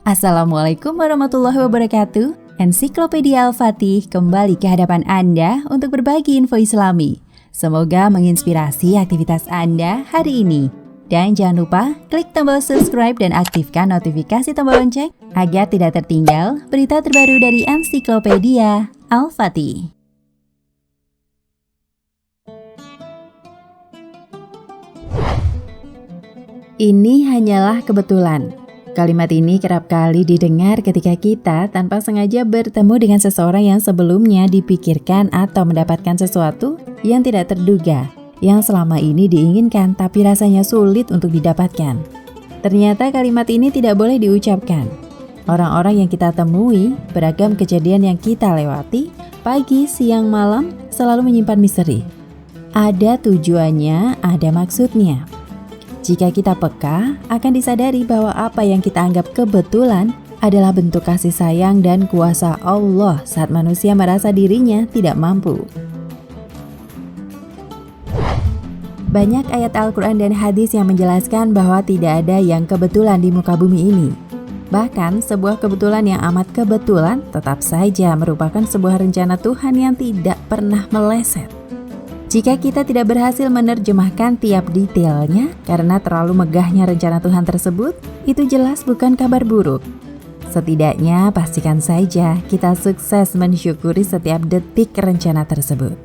Assalamualaikum warahmatullahi wabarakatuh. Ensiklopedia Al-Fatih kembali ke hadapan Anda untuk berbagi info Islami. Semoga menginspirasi aktivitas Anda hari ini. Dan jangan lupa klik tombol subscribe dan aktifkan notifikasi tombol lonceng agar tidak tertinggal berita terbaru dari Ensiklopedia Al-Fatih. Ini hanyalah kebetulan. Kalimat ini kerap kali didengar ketika kita tanpa sengaja bertemu dengan seseorang yang sebelumnya dipikirkan atau mendapatkan sesuatu yang tidak terduga, yang selama ini diinginkan tapi rasanya sulit untuk didapatkan. Ternyata kalimat ini tidak boleh diucapkan. Orang-orang yang kita temui, beragam kejadian yang kita lewati, pagi, siang, malam, selalu menyimpan misteri. Ada tujuannya, ada maksudnya. Jika kita peka, akan disadari bahwa apa yang kita anggap kebetulan adalah bentuk kasih sayang dan kuasa Allah saat manusia merasa dirinya tidak mampu. Banyak ayat Al-Quran dan hadis yang menjelaskan bahwa tidak ada yang kebetulan di muka bumi ini. Bahkan, sebuah kebetulan yang amat kebetulan tetap saja merupakan sebuah rencana Tuhan yang tidak pernah meleset. Jika kita tidak berhasil menerjemahkan tiap detailnya karena terlalu megahnya rencana Tuhan tersebut, itu jelas bukan kabar buruk. Setidaknya pastikan saja kita sukses mensyukuri setiap detik rencana tersebut.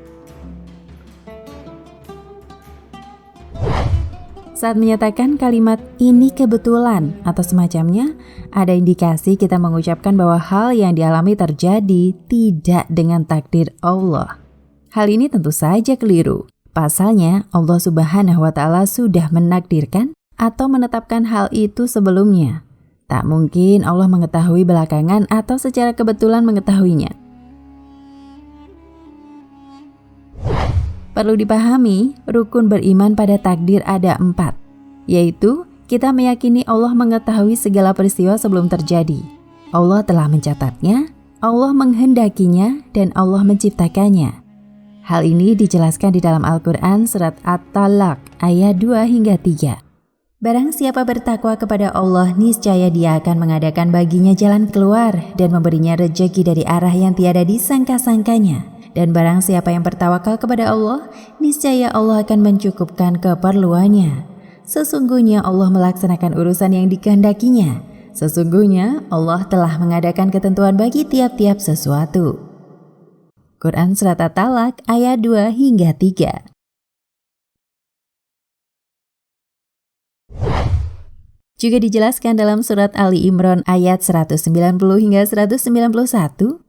Saat menyatakan kalimat ini kebetulan atau semacamnya, ada indikasi kita mengucapkan bahwa hal yang dialami terjadi tidak dengan takdir Allah. Hal ini tentu saja keliru. Pasalnya, Allah Subhanahu wa Ta'ala sudah menakdirkan atau menetapkan hal itu sebelumnya. Tak mungkin Allah mengetahui belakangan atau secara kebetulan mengetahuinya. Perlu dipahami, rukun beriman pada takdir ada 4, yaitu kita meyakini Allah mengetahui segala peristiwa sebelum terjadi. Allah telah mencatatnya, Allah menghendakinya, dan Allah menciptakannya. Hal ini dijelaskan di dalam Al-Quran surat At-Talaq ayat 2 hingga 3. Barang siapa bertakwa kepada Allah, niscaya Dia akan mengadakan baginya jalan keluar dan memberinya rejeki dari arah yang tiada disangka-sangkanya. Dan barang siapa yang bertawakal kepada Allah, niscaya Allah akan mencukupkan keperluannya. Sesungguhnya Allah melaksanakan urusan yang dikehendakinya. Sesungguhnya Allah telah mengadakan ketentuan bagi tiap-tiap sesuatu. Quran Surat At-Talaq ayat 2 hingga 3. Juga dijelaskan dalam surat Ali Imran ayat 190 hingga 191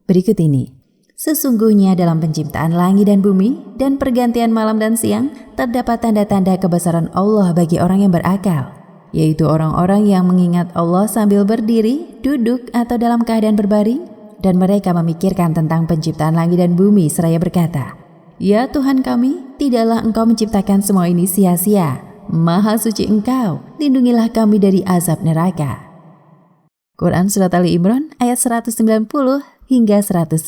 berikut ini. Sesungguhnya dalam penciptaan langit dan bumi dan pergantian malam dan siang terdapat tanda-tanda kebesaran Allah bagi orang yang berakal, yaitu orang-orang yang mengingat Allah sambil berdiri, duduk atau dalam keadaan berbaring. Dan mereka memikirkan tentang penciptaan langit dan bumi seraya berkata, Ya Tuhan kami, tidaklah Engkau menciptakan semua ini sia-sia. Maha suci Engkau, lindungilah kami dari azab neraka. Quran Surat Ali Imran ayat 190 hingga 191.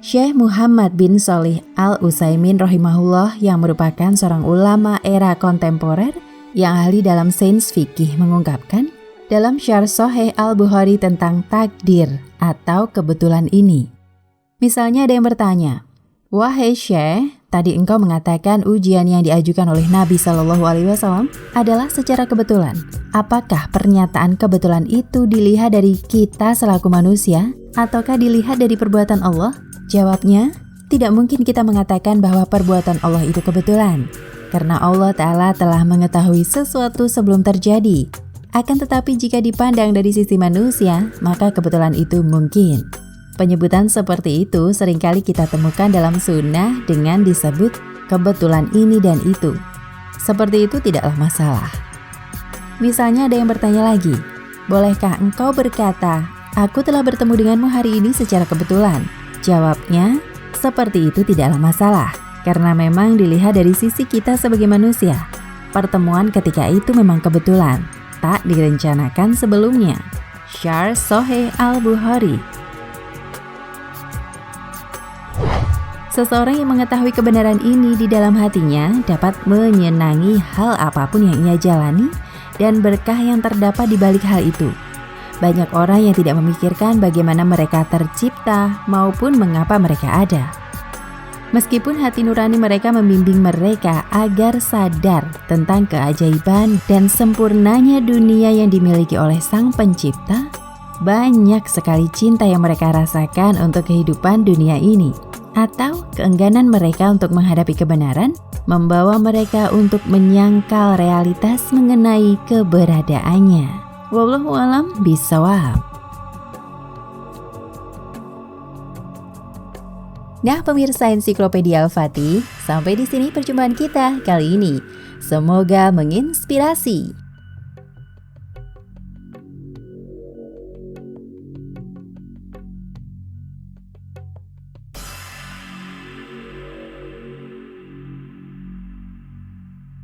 Syekh Muhammad bin Shalih Al-Utsaimin rahimahullah yang merupakan seorang ulama era kontemporer yang ahli dalam sains fikih mengungkapkan dalam Syarh Sahih Al-Bukhari tentang takdir atau kebetulan ini. Misalnya ada yang bertanya, Wahai Syekh, tadi engkau mengatakan ujian yang diajukan oleh Nabi SAW adalah secara kebetulan. Apakah pernyataan kebetulan itu dilihat dari kita selaku manusia ataukah dilihat dari perbuatan Allah? Jawabnya, tidak mungkin kita mengatakan bahwa perbuatan Allah itu kebetulan. Karena Allah Ta'ala telah mengetahui sesuatu sebelum terjadi. Akan tetapi jika dipandang dari sisi manusia, maka kebetulan itu mungkin. Penyebutan seperti itu seringkali kita temukan dalam sunnah dengan disebut kebetulan ini dan itu. Seperti itu tidaklah masalah. Misalnya ada yang bertanya lagi, bolehkah engkau berkata, aku telah bertemu denganmu hari ini secara kebetulan? Jawabnya, seperti itu tidaklah masalah. Karena memang dilihat dari sisi kita sebagai manusia, pertemuan ketika itu memang kebetulan, tak direncanakan sebelumnya. Syarh Sahih Al-Bukhari. Seseorang yang mengetahui kebenaran ini di dalam hatinya dapat menyenangi hal apapun yang ia jalani dan berkah yang terdapat di balik hal itu. Banyak orang yang tidak memikirkan bagaimana mereka tercipta maupun mengapa mereka ada. Meskipun hati nurani mereka membimbing mereka agar sadar tentang keajaiban dan sempurnanya dunia yang dimiliki oleh Sang Pencipta, banyak sekali cinta yang mereka rasakan untuk kehidupan dunia ini, atau keengganan mereka untuk menghadapi kebenaran membawa mereka untuk menyangkal realitas mengenai keberadaannya. Wallahu a'lam bishawab. Nah, pemirsa Ensiklopedia Al-Fatih, sampai di sini perjumpaan kita kali ini. Semoga menginspirasi.